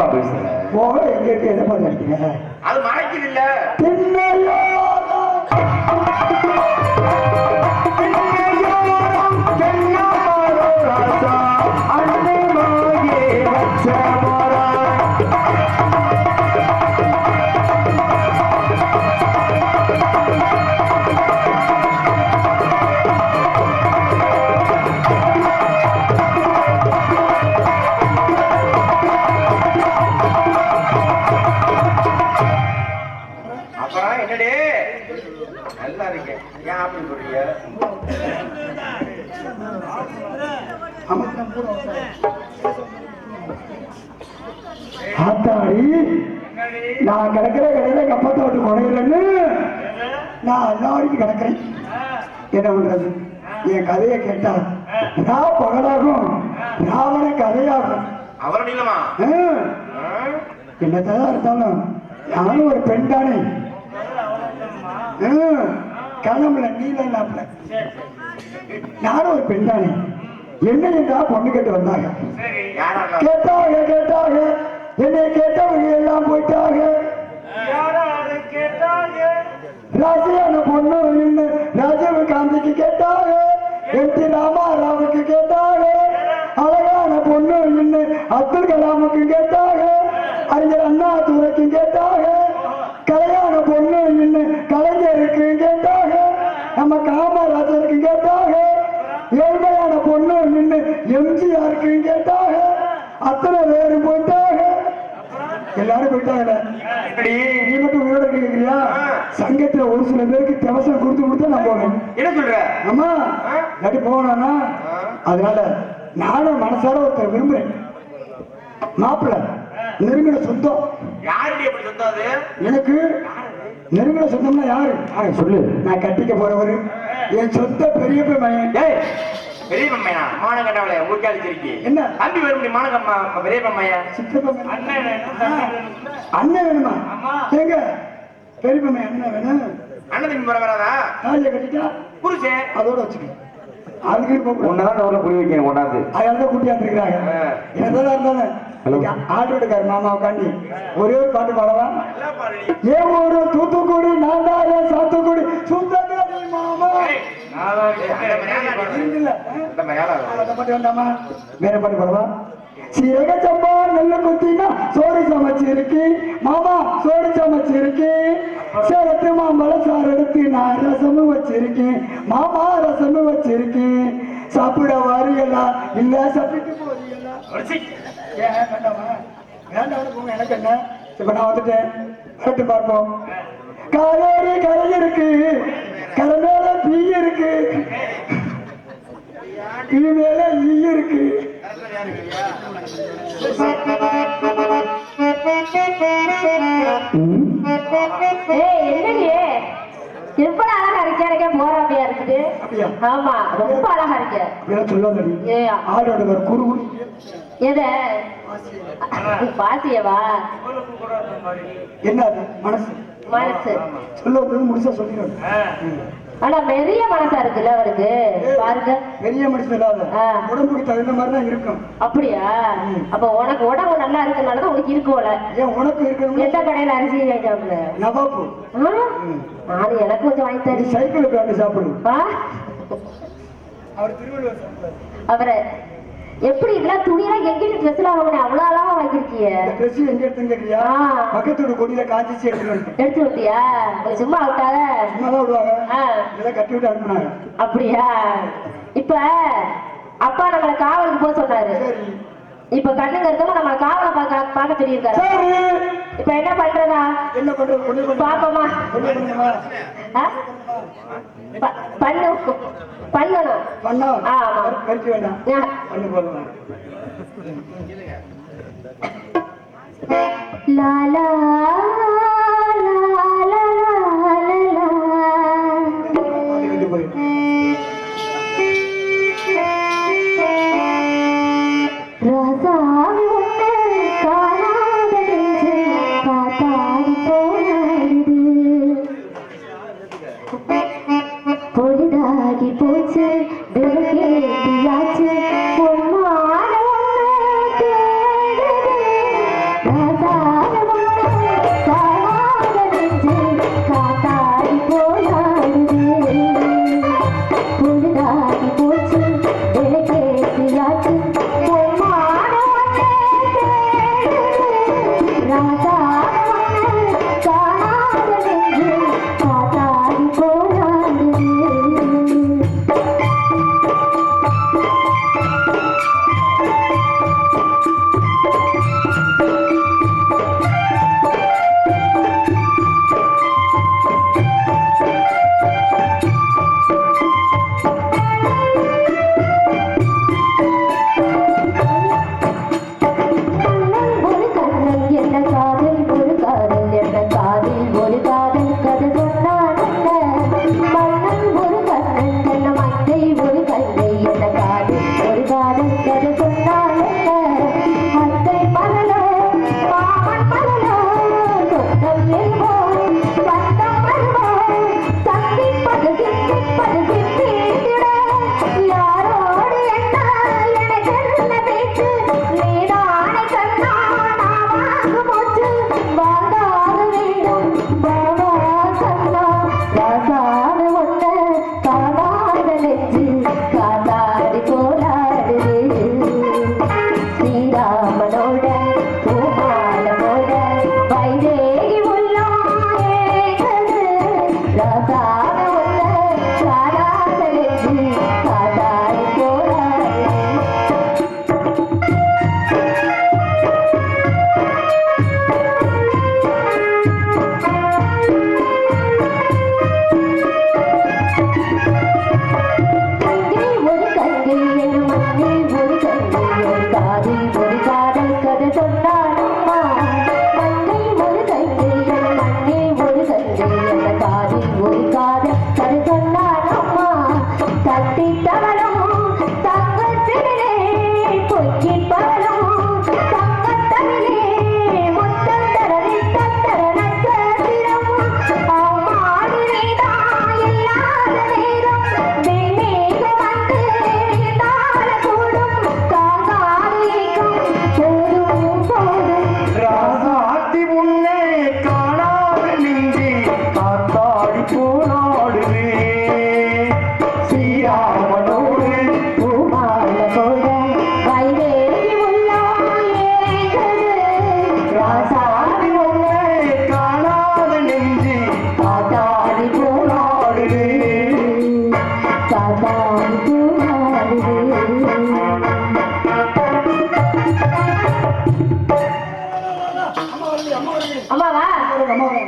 என்னப்பா பேசுற? போக எங்க இருக்கு எதை பார்த்து அடிக்கிறீங்க? அது மறைக்குது இல்ல. ஆத்தாடி நான் கிடக்கிற கடையில கப்பத்தை விட்டு குறையிலன்னு நான் எல்லாருக்கும் கிடக்கிறேன். என்ன பண்றது? என் கதையை கேட்டா நான் பகலாகும், ராவண கதையாகும். என்னதான் இருந்தாலும் நானும் ஒரு பெண் தானே. கிளம்புல நீல நானும் ஒரு பெண் தானே. என்ன என்றா பொண்ணு கேட்டு வந்தாங்க. கேட்டாங்க என்னை கேட்டவங்க எல்லாம் போயிட்டாங்க. ராஜியான பொண்ணு நின்று ராஜீவ் காந்திக்கு கேட்டாங்க. என்.டி. ராமாராவுக்கு கேட்டாங்க. அழகான பொண்ணு நின்று அப்துல் கலாமுக்கு கேட்டாங்க. அறிஞர் அண்ணாதுரைக்கு கேட்டாங்க. கலையான பொண்ணு நின்று கலைஞருக்கு கேட்டாங்க. நம்ம காமராஜருக்கு கேட்டாங்க. ஏழ்மையான பொண்ணு நின்று எம்ஜிஆருக்கு கேட்டாங்க. அத்தனை பேரு போயிட்டாங்க. எல்லாரும் போயிட்டாங்க. நீ மட்டும் உயிரோட கேட்கிறியா? சங்கத்துல ஒரு சில பேருக்கு திவசம் கொடுத்து நான் போனேன். என்ன சொல்ற? ஆமா, இல்லாட்டி போனா. அதனால நானும் மனசார ஒருத்தர் விரும்புறேன். மாப்பிள்ள நெருங்கின சொந்தம். எனக்கு நெருங்கின சொந்தம்னா யாரு சொல்லு. நான் கட்டிக்க போறவரு என் சொந்த பெரிய பையன். பெரிய பம்மையா? மான கட்டவளை ஊட்டாளிச்சிருக்கி என்ன தம்பி வரும் மானகம்மா பெரிய பம்மையா? சித்தப்பா அண்ணன் வேணுமா? ஏங்க பெரிய பம்மையா அண்ணன் வேணும். அண்ணன் தம்பி வராதா? தாலியை கட்டிட்டா புருஷன் அதோட வச்சுக்க. அதுக்கு ஒன்னதான் டோர்ல புடி வைக்க கொண்டாந்து அதனாலதான் கூட்டியாந்து இருக்கிறாங்க. என்னதான் இருந்தாலும் ஆட்டோடுக்காரு மாமா உட்காந்து ஒரே ஒரு பாட்டு பாடவா? ஏன் ஒரு தூத்துக்குடி நான்தாரே சாத்துக்குடி சுந்தரி மாமா வேண்டாமா? வேற பாட்டு பாடவா? சீரக சம்பா நெல்ல குத்தினா சோறு சமைச்சிருக்கு மாமா, சோறு சமைச்சிருக்கு. சேலத்து மாம்பழ சாறு எடுத்து நான் ரசமும் வச்சிருக்கேன் மாமா, ரசமும் வச்சிருக்கேன். சாப்பிட வாரியலா இல்ல சாப்பிட்டு போறீங்களா? வேண்டாமா? வேண்டாம் போங்க, எனக்கு என்ன. இப்ப நான் வந்துட்டேன், வரட்டு பார்ப்போம். காவேரி கரை இருக்கு, கரை மேல பீ இருக்கு, பீ மேல ஈ இருக்கு. எவ்வளவு அழகா இருக்க போறாப்பியா இருக்குது. ஆமா, ரொம்ப அழகா இருக்கு. ஆடோட குரு எத பாசியவா? என்ன மனசு மனசு சொல்ல முடிச்சா சொல்லிடுவேன். ஆனா பெரிய மனசா இருக்குல்ல அவருக்கு. பாருங்க, பெரிய மனசு இல்லாத உடம்புக்கு தகுந்த மாதிரி தான் இருக்கும். அப்படியா? அப்ப உனக்கு உடம்பு நல்லா இருக்கனாலதான் உனக்கு இருக்கும்ல. ஏன் உனக்கு இருக்கணும்? எந்த கடையில அரிசி சாப்பிடுற? நவாப்பு. நானும் எனக்கு கொஞ்சம் வாங்கி தரேன். சைக்கிள் காட்டு சாப்பிடு. அவர் திருவள்ளுவர் அவரை எப்படி இதெல்லாம் துணியெல்லாம் எங்கிட்ட ட்ரெஸ் எல்லாம் வாங்கினேன்? அவ்வளவு அழகா வாங்கிருக்கிய. ட்ரெஸ் எங்க எடுத்துன்னு கேட்கிறியா? பக்கத்தோட கொடியில காஞ்சிச்சு எடுத்து விட்டியா? சும்மா விட்டாத? சும்மாதான் விடுவாங்க, இதெல்லாம் கட்டி விட்டு அனுப்புனாங்க. அப்படியா? இப்ப அப்பா நம்மள காவலுக்கு போக சொன்னாரு. இப்ப கண்ணுங்க இருக்கமா நம்ம காவலை பார்க்க சொல்லியிருக்காரு. இப்ப என்ன பண்றதா? என்ன பண்றது? பாப்போமா? பண்ணணும். வேண்டாம் லாலா போச்சு அம்மாவா அம்மாவா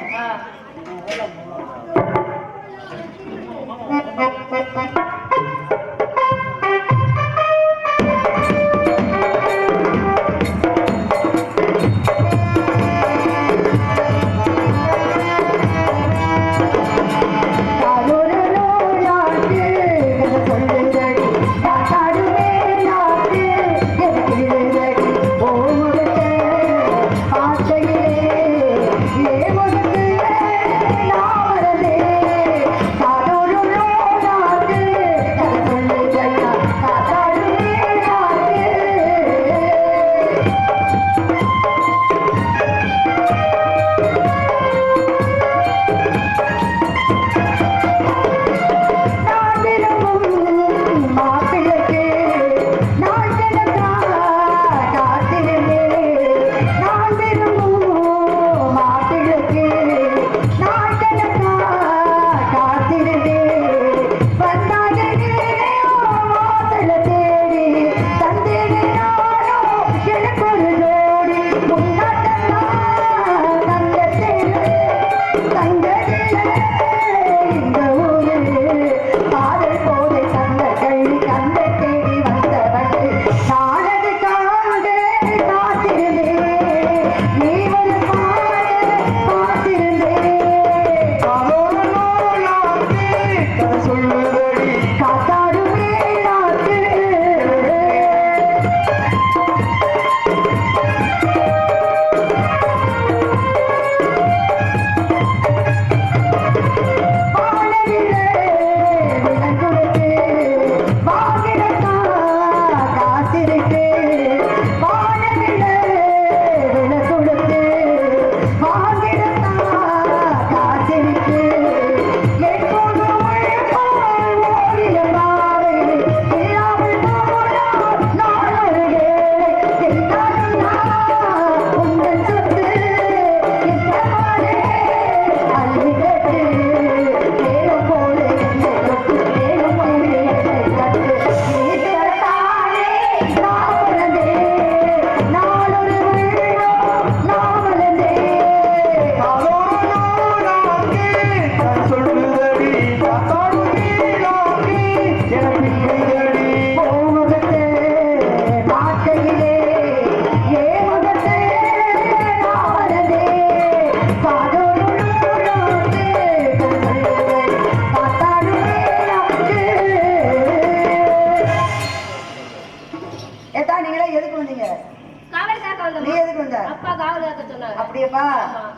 அப்படியேப்பா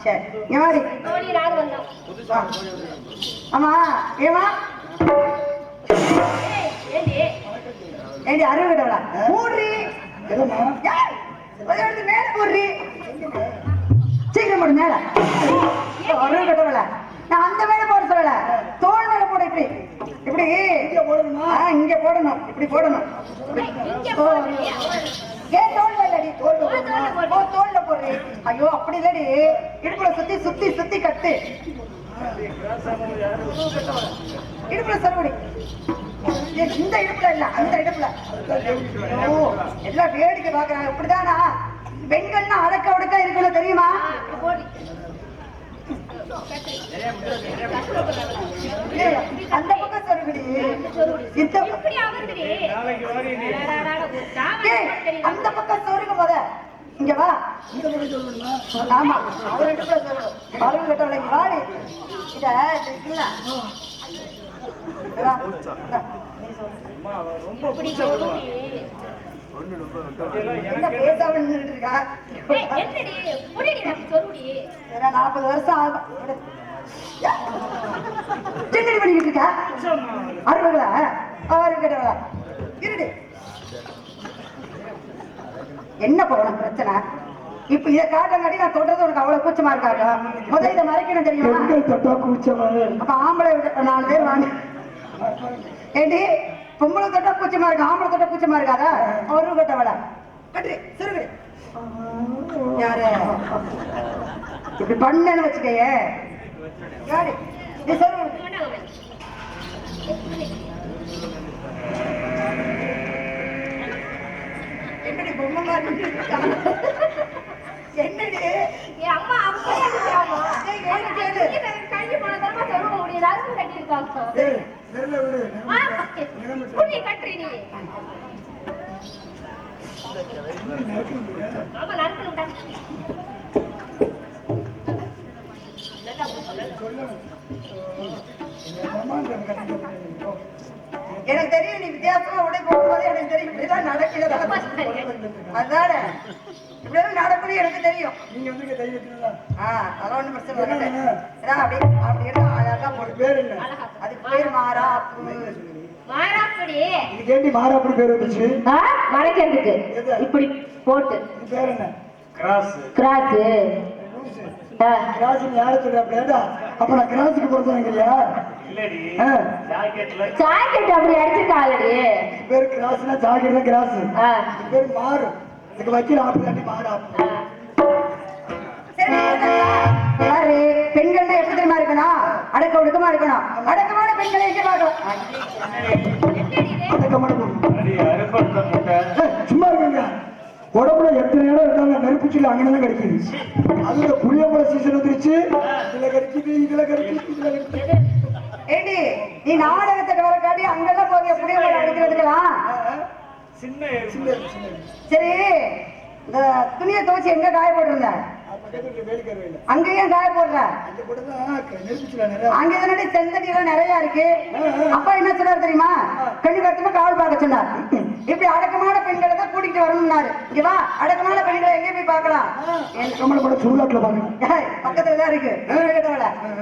சரி யாரு ஆமா ஏமா ஏண்டி அறுவை கிட்டவளா மூடுறி மேல போடுறி சீக்கிரம் போடு மேல அறுவை கிட்டவளா நான் அந்த மேல போட சொல்லல தோல் மேல போட இப்படி இப்படி இங்க போடணும் இப்படி போடணும் ஏன் தோல் மேலடி தோல்ல போடுறி ஐயோ அப்படி இல்லடி இடுப்புல சுத்தி சுத்தி சுத்தி கட்டு இடுப்புல சரவடி இந்த இடுப்புல இல்ல அந்த இடுப்புல ஓ எல்லாம் வேடிக்கை பாக்குறாங்க இப்படிதானா பெண்கள்னா அடக்க உடக்கா இருக்கணும் தெரியுமா அந்த பக்கம் சொருகுடி அந்த பக்கம் சொருகு போத இங்க வா ஆமா அவர் இடுப்புல சொருகு அருள் கட்டவளை வாடி இத இருக்குல்ல என்ன பேசாம நின்றுட்டு இருக்கா 40 வருஷம் ஆகும் சின்னடி பண்ணிக்கிட்டு இருக்கா அறுபதுல ஆறு கிட்டவளா இருடு என்ன போகணும் பிரச்சனை இப்ப இதை காட்டங்காட்டி நான் தொட்டது உனக்கு அவ்வளவு கூச்சமா இருக்காங்க முதல்ல இதை மறைக்கணும் தெரியுமா தொட்டா கூச்சமா அப்ப ஆம்பளை 4 பேர் வாங்க ஏண்டி பொம்பளை தொட்டா கூச்சமா இருக்கு ஆம்பளை தொட்டா கூச்சமா இருக்காதா ஒரு கட்டவள கட்டு சிறுகு யாரு இப்படி பண்ணன்னு வச்சுக்கையே யாரு நீ சொல்லு என்னடி பொம்மை மாதிரி என்னடி அம்மா பாப்போம். ஏய், நெருல விடு. ஆ, குடி கட்டுறி நீ. ஆமா, நறுக்கணும்டா. எனக்கு தெரியும் நீ வித்தியாசமா உடை போகும்போது எனக்கு தெரியும் இப்படிதான் நடக்கிறது. அதான இப்படிதான் நடக்கணும் எனக்கு தெரியும். நீங்க வந்து தைரியத்துல அதெல்லாம் ஒண்ணும் பிரச்சனை இல்லை. அப்படி அப்படி அழகா போட்டு பேர் என்ன? அதுக்கு பேர் மாறாப்பு. மாறாப்படி. இது கேண்டி மாறாப்படி பேர் வந்துச்சு. மறைக்கிறதுக்கு இப்படி போட்டு. இது பேர் என்ன? கிராஸ். கிராஸ். கிராஸ் யார சொல்ற அப்படியா? அப்ப நான் கிராஸுக்கு பொறுத்தவங்கறியா? இல்லடி. ஜாக்கெட்ல ஜாக்கெட் அப்படி அடிச்சிட்டாளடி. பேர் கிராஸ்னா ஜாக்கெட் தான் கிராஸ். இது பேர் மாறு. இதுக்கு வைக்கிற ஆப்பிளாட்டி மாறாப்பு. சரி யாரு பெண்கள்னா எப்படி தெரியுமா இருக்கணும்? அடக்க ஒடுக்கமா இருக்கணும். அடக்கமான பெண்களை எங்க பார்க்கலாம்? அடக்கமான பொண்ணு. அடி அறுபட்ட முட்டை. சும்மா இருக்குங்க. உடம்புல எத்தனை இடம் இருந்தாலும் நெருப்புச்சில அங்கதான் கிடைக்குது. அது இந்த புளியம்பழ சீசன் வந்துருச்சு. இதுல கிடைக்குது, இதுல கிடைக்குது, இதுல கிடைக்குது. ஏடி நீ நாடகத்துக்கு வர காட்டி அங்கெல்லாம் போவிய புளிய மரம் அடிக்கிறதுக்கலாம். சின்ன சின்ன சின்ன சரி இந்த துணியை துவச்சி எங்க காய போட்டிருந்த? அங்கேயும் காய போடுற. அங்க இதனுடைய செந்தடி எல்லாம் நிறைய இருக்கு. அப்பா என்ன சொன்னார் தெரியுமா? கண்ணு கட்டுமா காவல் பார்க்க சொன்னார். இப்படி அடக்கமான பெண்களை தான் கூட்டிட்டு வரணும்னாரு. இங்க வா, அடக்கமான பெண்களை எங்கே போய் பார்க்கலாம்? பக்கத்துல தான் இருக்கு.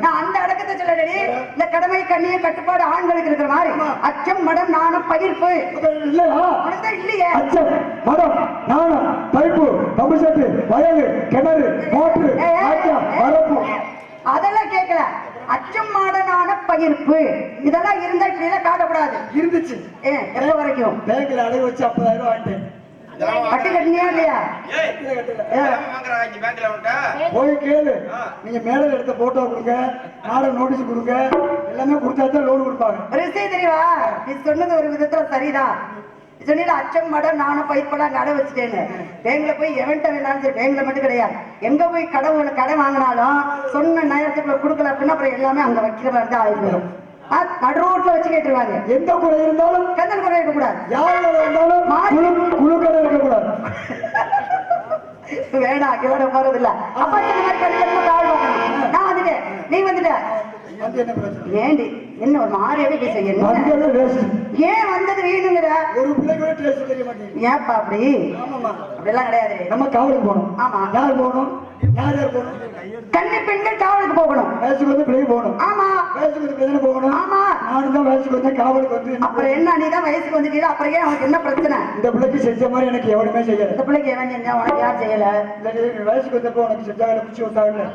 நான் அந்த அடக்கத்தை சொல்லடி. இந்த கடமை கண்ணிய கட்டுப்பாடு ஆண்களுக்கு இருக்கிற மாதிரி அச்சம் மடம் நாணம் பகிர்ப்பு இல்லையே. அச்சம் மடம் நாணம் பைப்பு கம்புசட்டு வயலு கிணறு மோட்டரு வரப்பு அதெல்லாம் கேட்கல. அச்சம் மாடனான பகிர்ப்பு இதெல்லாம் இருந்தா இப்படி எல்லாம் காட்டக்கூடாது. இருந்துச்சு. எப்ப வரைக்கும் பேங்க்ல அடகு வச்சு 50,000 வாங்கிட்டேன். கட்டி கட்டினியா இல்லையா? போய் கேளு. நீங்க மேல எடுத்த போட்டோ கொடுங்க, நாடக நோட்டீஸ் கொடுங்க, எல்லாமே கொடுத்தாதான் லோன் கொடுப்பாங்க. ஒரு விஷயம் தெரியுமா? நீ சொன்னது ஒரு விதத்துல சரிதான். சொன்ன அச்சம் மடம் நானும் பயிர்ப்பெல்லாம் கடை வச்சுட்டேன்னு பேங்க்ல போய் எவன்ட்ட வேணாலும் சரி, பேங்க்ல மட்டும் கிடையாது, எங்க போய் கடை வாங்கினாலும் சொன்ன நேரத்துக்குள்ள கொடுக்கல அப்படின்னா அப்புறம் எல்லாமே அங்க வைக்கிற மாதிரி தான் ஆயிடும். நடு ரோட்ல வச்சு கேட்டுருவாங்க. எந்த குறை இருந்தாலும் கந்தல் குறை இருக்கக்கூடாது. யாரு இருந்தாலும் குழு கடை இருக்கக்கூடாது. வேணாம் கிளட போறது இல்ல. அப்ப இந்த மாதிரி கண்டிப்பா கால் பார்க்கணும். நான் வந்துட்டேன், நீ வந்துட்ட. ஏண்டி என்ன ஒரு மாதிரியாவே பேச? ஏன் வந்தது வேணுங்கிற ஒரு பிள்ளைக்கு டேஸ்ட் தெரிய மாட்டேங்குது. ஏப்பா அப்படி? அப்படிலாம் கிடையாது. நம்ம காவலுக்கு போகணும். ஆமா. யார் போகணும்? யார் யார் போகணும்? கன்னி பெண்கள் காவலுக்கு போகணும். வயசுக்கு வந்து பிள்ளைக்கு போகணும். ஆமா. வயசுக்கு வந்து பிள்ளை போகணும். ஆமா. நானும் தான் வயசுக்கு வந்து காவலுக்கு வந்து. அப்புறம் என்ன நீ தான் வயசுக்கு வந்துட்டீங்க, அப்புறம் ஏன் உனக்கு என்ன பிரச்சனை? இந்த பிள்ளைக்கு செஞ்ச மாதிரி எனக்கு எவனுமே செய்யல. இந்த பிள்ளைக்கு எவன் செஞ்சா உனக்கு யார் செய்யல? வயசுக்கு வந்தப்போ உனக்கு செஞ்சாங்க பிடிச்சி விட்டாங்கல்ல.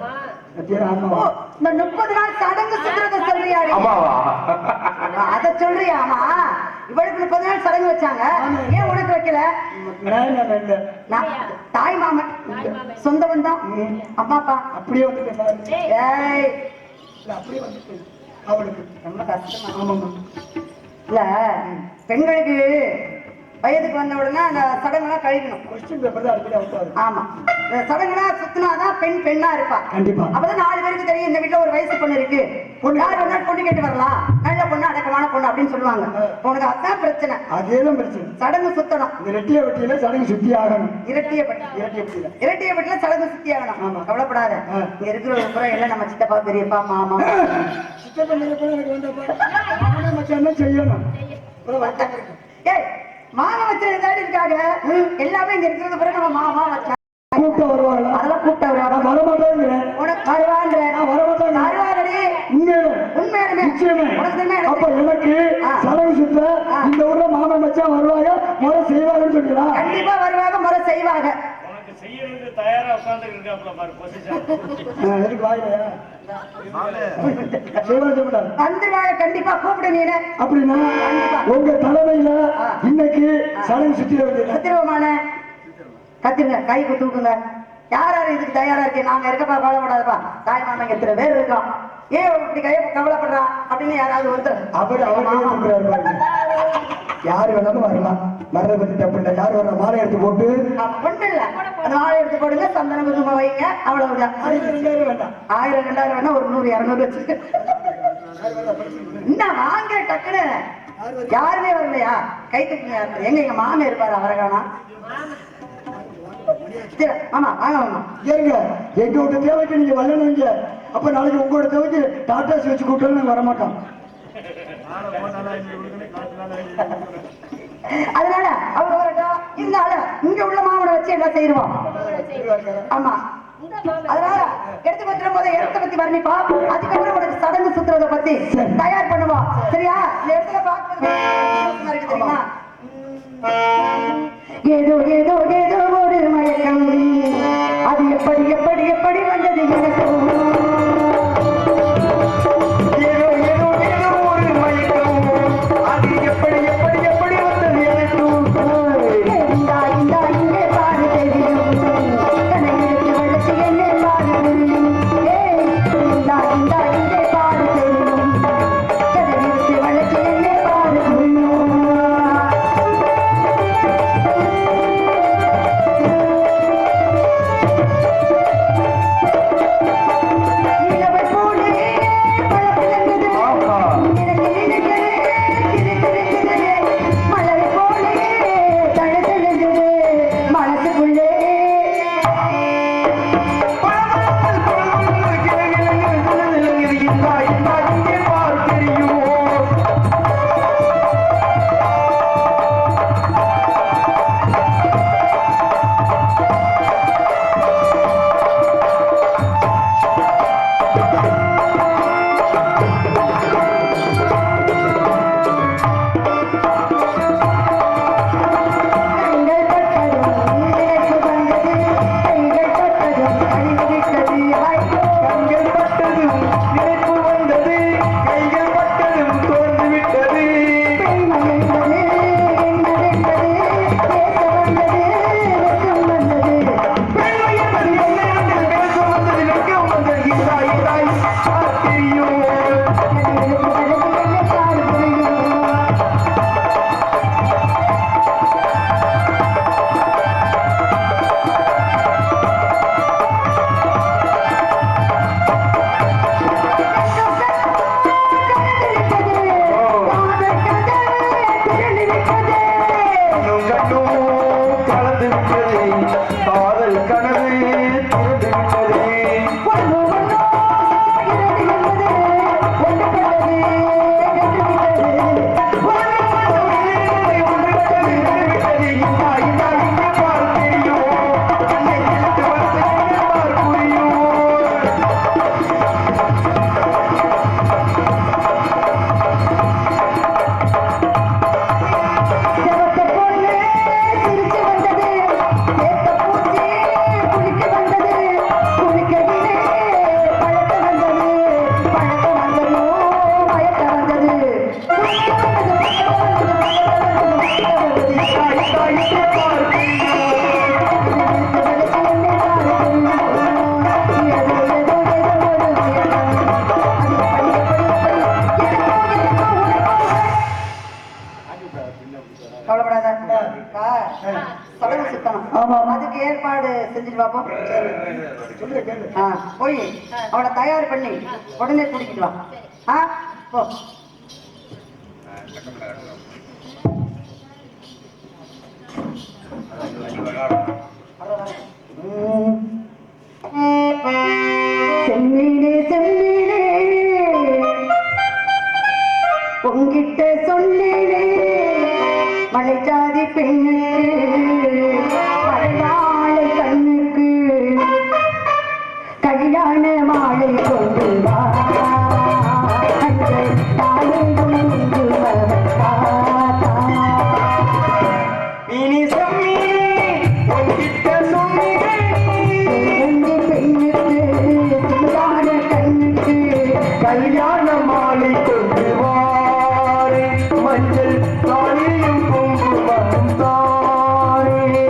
இந்த 30 நாள் சடங்கு சுத்துறத சொல்றியா? அத சொல்றியா? ஆமா, இவளுக்கு 30 நாள் சடங்கு வச்சாங்க, ஏன் உனக்கு வைக்கல? தாய் மாமன் சொந்த பந்தம் அம்மா அப்பா அப்படியே வந்துட்டேன். ஏய் அப்படியே வந்துட்டேன். அவளுக்கு ரொம்ப கஷ்டமா இல்ல. பெண்களுக்கு வயதுக்கு வந்த உடனே அந்த சடங்கெல்லாம் கழிக்கணும். கொஸ்டின் பேப்பர் தான் அடிக்கடி அவுட்டாது. ஆமா, இந்த சடங்கெல்லாம் சுத்தினாதான் பெண் பெண்ணா இருப்பா. கண்டிப்பா. அப்பதான் 4 பேருக்கு தெரியும் இந்த வீட்டுல ஒரு வயசு பொண்ணு இருக்கு, யார் வந்தாலும் பொண்ணு கேட்டு வரலாம், நல்ல பொண்ணு அடக்கமான பொண்ணு அப்படின்னு சொல்லுவாங்க. உனக்கு அதான் பிரச்சனை. அதேதான் பிரச்சனை. சடங்கு சுத்தணும். இந்த ரெட்டிய வெட்டியில சடங்கு சுத்தி ஆகணும். இரட்டிய பெட்டில சடங்கு சுத்தி ஆகணும். கவலைப்படாத. இங்க இருக்கிற ஒரு புறம் எல்லாம் நம்ம சித்தப்பா பெரியப்பா மாமா சித்தப்பா பெரியப்பா எனக்கு வந்தப்பா மச்சான் தான் செய்யணும். ஏய் மாமா வச்சிருந்தாடி இருக்காங்க எல்லாமே இங்க இருக்கிறது பிறகு நம்ம மாமா வச்சா கூப்பிட்டு வருவாங்க. அதெல்லாம் கூப்பிட்டு வருவாங்க. வரமாட்டேங்கிறேன். உனக்கு வருவான்ற வரமாட்டேங்க. வருவாங்கடி. உண்மையாலுமே அப்ப எனக்கு சடங்கு சுத்த இந்த ஊர்ல மாமன் மச்சான் வருவாங்க, முறை செய்வாங்கன்னு சொல்லிடலாம். கண்டிப்பா வருவாங்க, முறை செய்வாங்க. செய்யறதுக்கு தயாரா உட்கார்ந்து இருக்காப்ல பாரு பொசிஷன். எதுக்கு வாயிலையா வந்துருவாங்க கண்டிப்பா, கூப்பிடு நீ. அப்படின்னா உங்க தலைமையில இன்னைக்கு சடங்கு சுத்திரமான கத்திருங்க, கை தூக்குங்க. யார் யாரு இதுக்கு தயாரா இருக்கு? நாங்க இருக்கப்பா, கவலைப்படாதப்பா. தாய் மாமன் எத்தனை பேர் இருக்கோம், ஏன் இப்படி கையை கவலைப்படுறா அப்படின்னு யாராவது ஒருத்தர் அவர் யாரு வேணாலும் வரலாம். வர்றதை பத்தி தப்பு இல்லை. யாரு வர்ற மாலை எடுத்து போட்டு பொண்ணு இல்ல, அந்த மாலை எடுத்து போடுங்க, சந்தன குங்குமம் வைங்க, அவ்வளவுதான். 1000 2000 வேண்டாம். 1000 2000 வேணா ஒரு 100 200 வச்சுக்க. என்ன வாங்க டக்குன்னு யாருமே வரலையா? கை தூக்குங்க. எங்க எங்க மாமே இருப்பாரு, அவரை காணா. ஆமா வாங்க மாமா. ஏங்க எங்களோட தேவைக்கு நீங்க வரலன்னு, அப்ப நாளைக்கு உங்களோட தேவைக்கு டாட்டாஸ் வச்சு கூப்பிட்டாலும் நாங்க வரமாட்டோம். அதனால அவங்க வரட்டும். இருந்தாலும் இங்க உள்ள மாமனை வச்சு எல்லாம் செய்வோம். ஆமா, அதனால எடுத்து பத்திரம் போது இடத்தை பத்தி வர்ணிப்பா. அதுக்கப்புறம் உனக்கு சடங்கு சுத்துறத பத்தி தயார் பண்ணுவோம். சரியா? இந்த இடத்துல பார்க்கும்போது தெரியுமா, ஏதோ ஏதோ ஏதோ ஒரு மயக்கம், அது எப்படி எப்படி எப்படி வந்தது எனக்கு. ஏதோ ஏதோ ஏதோ ஒரு மயக்கம், அது எப்படி எப்படி எப்படி வந்தது எனக்கு. இந்தா இந்தா இங்கே பாரு தெரியும், தன்னை எடுத்து வளர்ச்சி என்னை பாரு புரியும். இந்தா இந்தா இங்கே பாரு தெரியும், தன்னை எடுத்து வளர்ச்சி என்னை பாரு புரியும். நிலவை போலே பளபளக்குது, எனக்கு நினைக்கிறே திருத்திருக்குது. மலரை போலே தழுதழுகுது மனசுக்குள்ளே. கைகள் பட்டதும் நினைப்பு வந்தது, கைகள் பட்டதும் அழிவுவிட்டது. கண்கள் பட்டதும் நினைப்பு வந்தது, கைகள் பட்டதும் தோன்று விட்டது. பெண்மை என்பது என்னவென்பது பேச வந்தது, வெட்கம் வந்தது. பெண்மை என்பது என்ன என்று பேச வந்தது, வெட்கம் வந்தது. இதாய் இதாய் தெரியும். எனக்கு வளர்ச்சி என்னை பாரு புரியும். கண்ணும் கண்ணும் கலந்து விட்டது, காதல் கனவு திறந்து விட்டது. கவலைப்படாத. சடங்கு சுத்தணும். ஆமா. அதுக்கு ஏற்பாடு செஞ்சுட்டு பாப்போம். சொல்லுங்க கேளு. போய் அவளை தயார் பண்ணி உடனே கூட்டிக்கிட்டு வா. போ. செம்மீனே செம்மீனே உங்கிட்ட சொன்னேனே, மலை ஜாதி பெண்ணுக்கு மலையாள கண்ணுக்கு கல்யாண மாலை கொண்டு வா. கண்கள் தாயேடும் இங்கு வரத்தா. மீனி செம்மீனே, உன்கிட்ட சொன்னேன், உங்க பெண்ணுக்கு சிங்கார கண்ணுக்கு கல்யாண மாலை கொண்டு வாரே, மஞ்சள் தாலியும் குங்குமம் தாரே.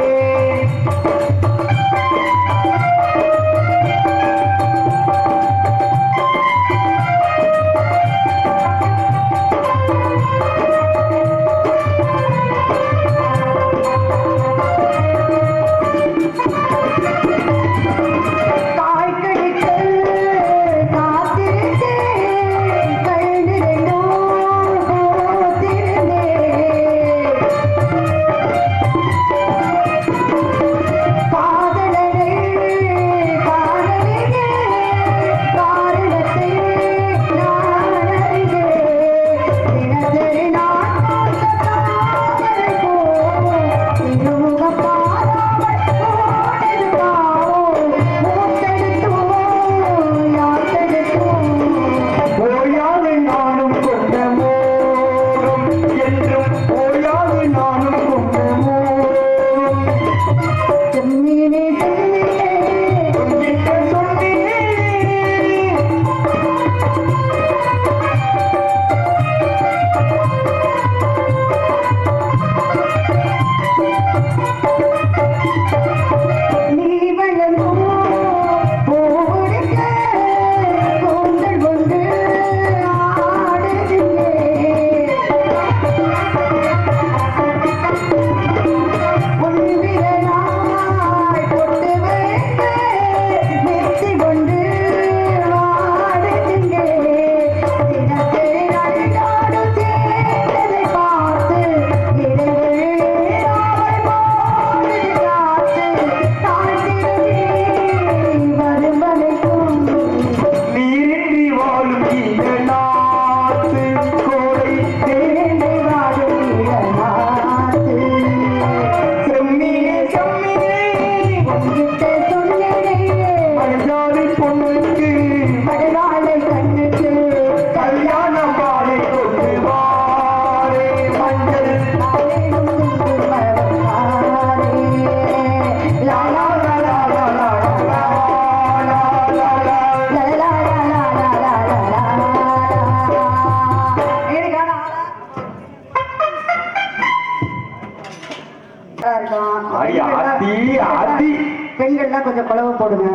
பெண்கள்லாம் கொஞ்சம் குழவு போடுங்க.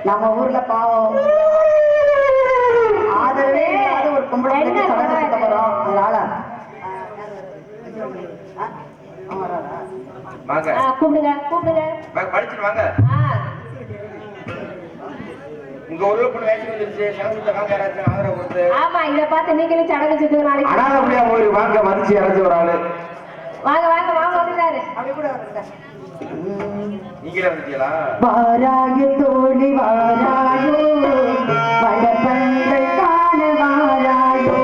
நம்ம ஊர்ல பாவம் ஆதரவே இல்லாத ஒரு பொம்பளை பிள்ளைக்கு சடங்கு சுத்த போறோம். அதனால வாங்க கூப்பிடுங்க கூப்பிடுங்க. வாங்க படிச்சுட்டு வாங்க. உங்க ஊர்ல பொண்ணு வயசுக்கு வந்துருச்சு. சடங்கு வாங்க யாராச்சும் ஆதரவு கொடுத்து. ஆமா இத பார்த்து நீங்களும் சடங்கு சுத்துங்க நாளைக்கு. அனாதை அப்படியே போய் வாங்க மதிச்சு யாராச்சும் ஒரு ஆளு. வாங்க வாங்க வாங்க வந்துட்டாரு. அப்படி கூட வருங்க. நீங்களே வந்துட்டீங்களா? வாராயோ தோழி வாராயோ வளப்பங்கள் காண வாராயோ.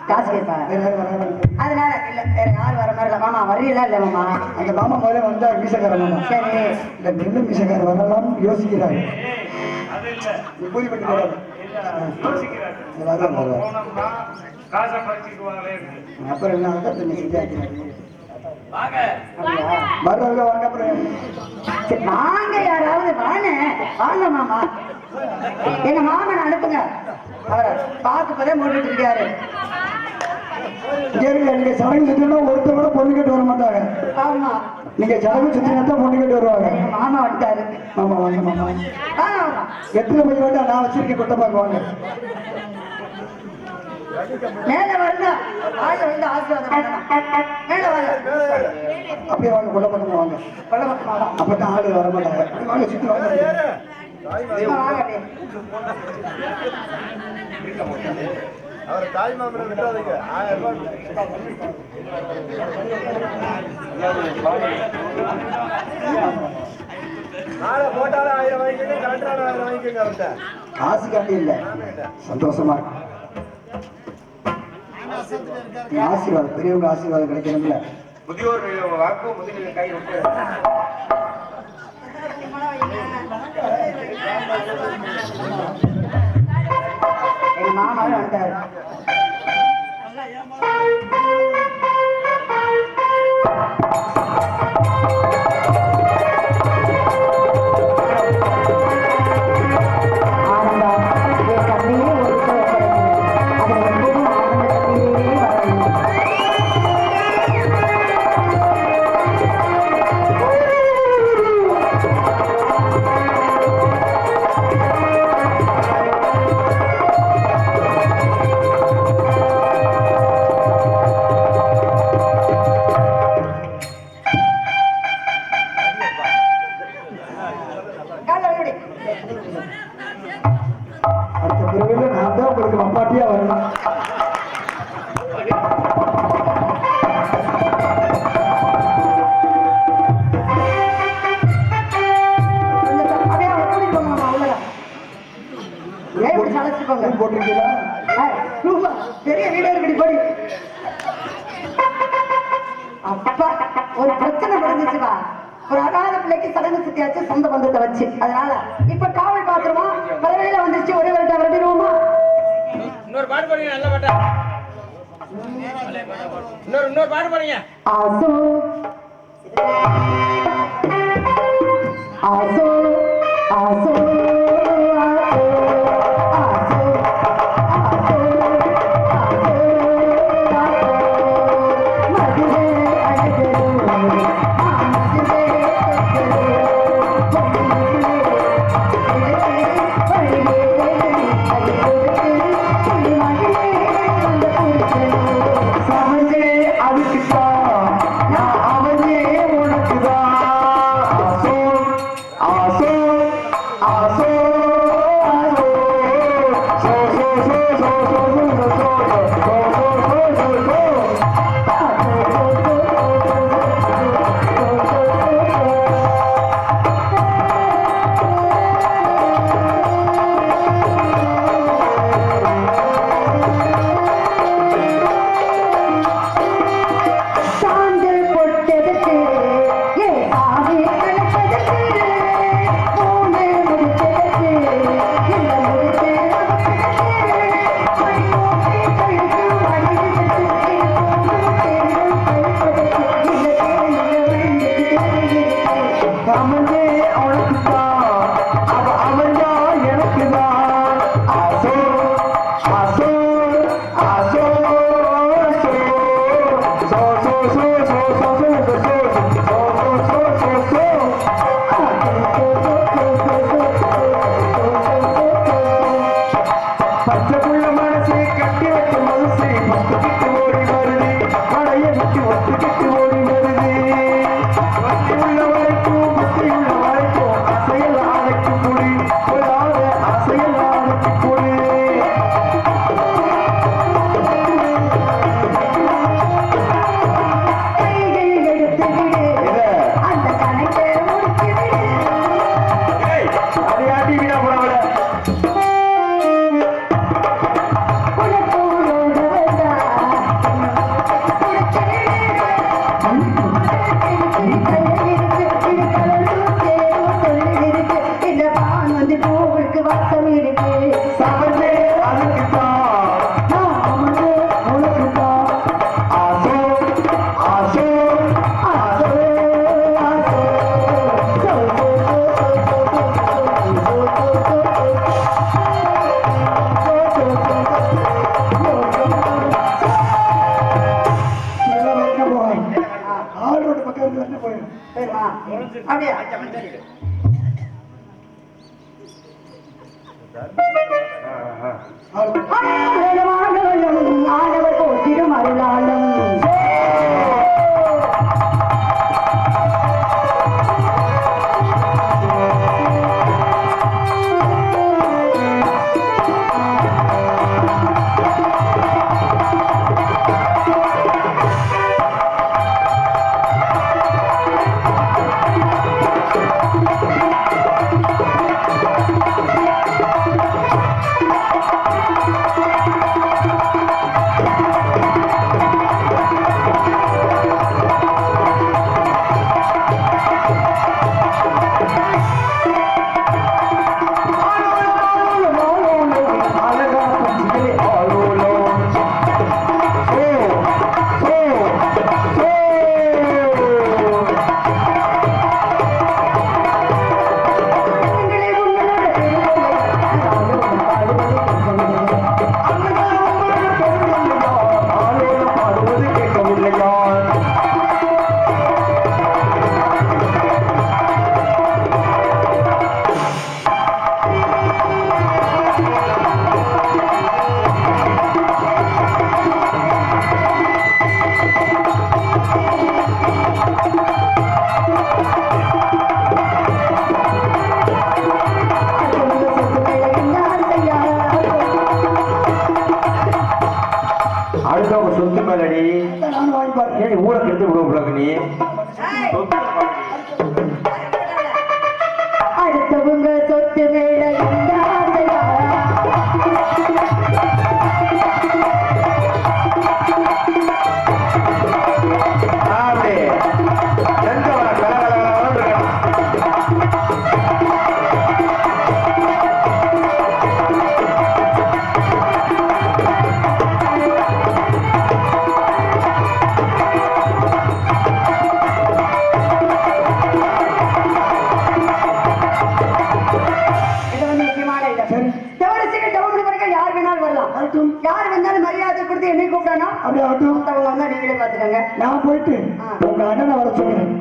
காசு கேட்பா. அதனால இல்ல வேற யார் வர மாதிரி இல்ல. மாமா வரீங்களா இல்ல மாமா? அந்த மாமா முதல்ல வந்தா மீசக்கார மாமா. சரி இந்த பெண்ணு மீசக்கார வரலாம் யோசிக்கிறார். நீ கூலி பண்ணி போறாரு. அப்புறம் என்ன ஆகுது? பெண்ணு செஞ்சாக்கிறாரு. வர்றவங்க வாங்க. அப்புறம் சரி, வாங்க யாராவது வாங்க வாங்க மாமா. எங்க மாமன் அனுப்புங்க. அவரை பார்த்து போதே மூடிட்டு இருக்காரு. நீங்க சடங்கு சுத்தினா ஒருத்தர் கூட பொண்ணு கேட்டு வர மாட்டாங்க. ஆமா நீங்க சடங்கு சுத்தினா தான் பொண்ணு கேட்டு வருவாங்க. எங்க மாமா வந்துட்டாரு. ஆமா வாங்க மாமா. வாங்க மாமா. எத்தனை மணி வேண்டாம் நான் வச்சிருக்கேன் கொட்ட பார்க்க வாங்க. மேல வருங்க. ஆயிரம் வந்து ஆசீர்வாதம் பண்ணலாம். மேல வாங்க. அப்படியே வாங்க கொட்ட பக்கமா வாங்க. கொள்ள பக்கமா வா. அப்பதான் ஆளு வர மாட்டாங்க. வாங்க சுத்தி வாங்க. வாங்க அப்படியே. அவரை தாய் மாமனை விட்டுறாதீங்க. 1000 ரூபாய் நாளை போட்டாலும் 1000 வாங்கிக்கோங்க, கலெக்டரான 1000 வாங்கிக்கோங்க. அவர்கிட்ட காசு காட்டி இல்ல, சந்தோஷமா இருக்கு. ஆசீர்வாதம், பெரியவங்க ஆசீர்வாதம் கிடைக்கணும்ல. முதியோர் வாக்கு முதியோர் கை விட்டு எங்க மாமாவே வந்துட்டாரு. அப்பா ஒரு பிரச்சனை முடிஞ்சிச்சுவா. ஒரு அனாதை பிள்ளைக்கு சடங்கு சுத்தியாச்சு சொந்த பந்தத்தை வச்சு. அதனால இப்ப காவல் பாத்துருமா பறவையில வந்துருச்சு. ஒரே வருட்டா விரட்டிடுவோமா? இன்னொரு பாட்டு பாடுங்க, நல்ல பாட்டா. இன்னொரு பாட்டு பாடுங்க. ஆசோ ஆசோ ஆசோ சமைஞ்சே அதுக்குத்தான் நான் அவனே உனக்குதான். ஆசோ ஆசோ ஆசோ ஆசோ சோ சோ சோ சோ சோ சோ சோ சோ சோ சோ சாந்தல் பொட்டெடுத்து ஏ சாமி கணக்கெடுத்து மூணு முடிச்செடுத்து இந்த முடிச்சு சமைஞ்சே அவனுக்குத்தான் அவ அவன்யா எனக்குதான். ஆசோ ஆசோ ஆசோ சோ சோ சோ சோ சோ சோ சோ சோ சோ சோ சோ பச்சை புள்ள மனசு கட்டி வச்ச மனசு ஒத்துக்கிட்டு ஓடி வருது. படைய விட்டு ஒத்துக்கிட்டு ஓடி வருது. வத்தி உள்ள வரைக்கும் புத்தி உள்ள வரைக்கும் அசையல் ஆணைக்கு புடி கொள்ளாத அசையல் ஆணைக்கு புடி. அந்த கணக்கை முடிச்சு அதை ஆட்டி வீணா போறவள சமைஞ்சே அதுக்குத்தான் நான் அவனே உனக்குத்தான். ஆசோ ஆசோ ஆசோ ஆசோ சோ சோ ஆளோட பக்கம் இருந்து போயிடும். அப்படியா ஆடவர் போற்றிடும் அருளாளம் அடுத்தவங்க சொத்து மேலடி நான் வாங்கி பாருங்க. ஏன் ஊரை கெடுத்து விடுவோம் நீ அடுத்தவங்க சொத்து மேல இந்த ஆசையா அப்படி ஆகட்டும். யார் வந்தாலும் மரியாதை கொடுத்து என்னை கூப்பிடணும். அப்படி ஆகட்டும். மத்தவங்க வந்தா நீங்களே பாத்துக்கோங்க. நான் போயிட்டு உங்க அண்ணனை வர சொல்றேன்.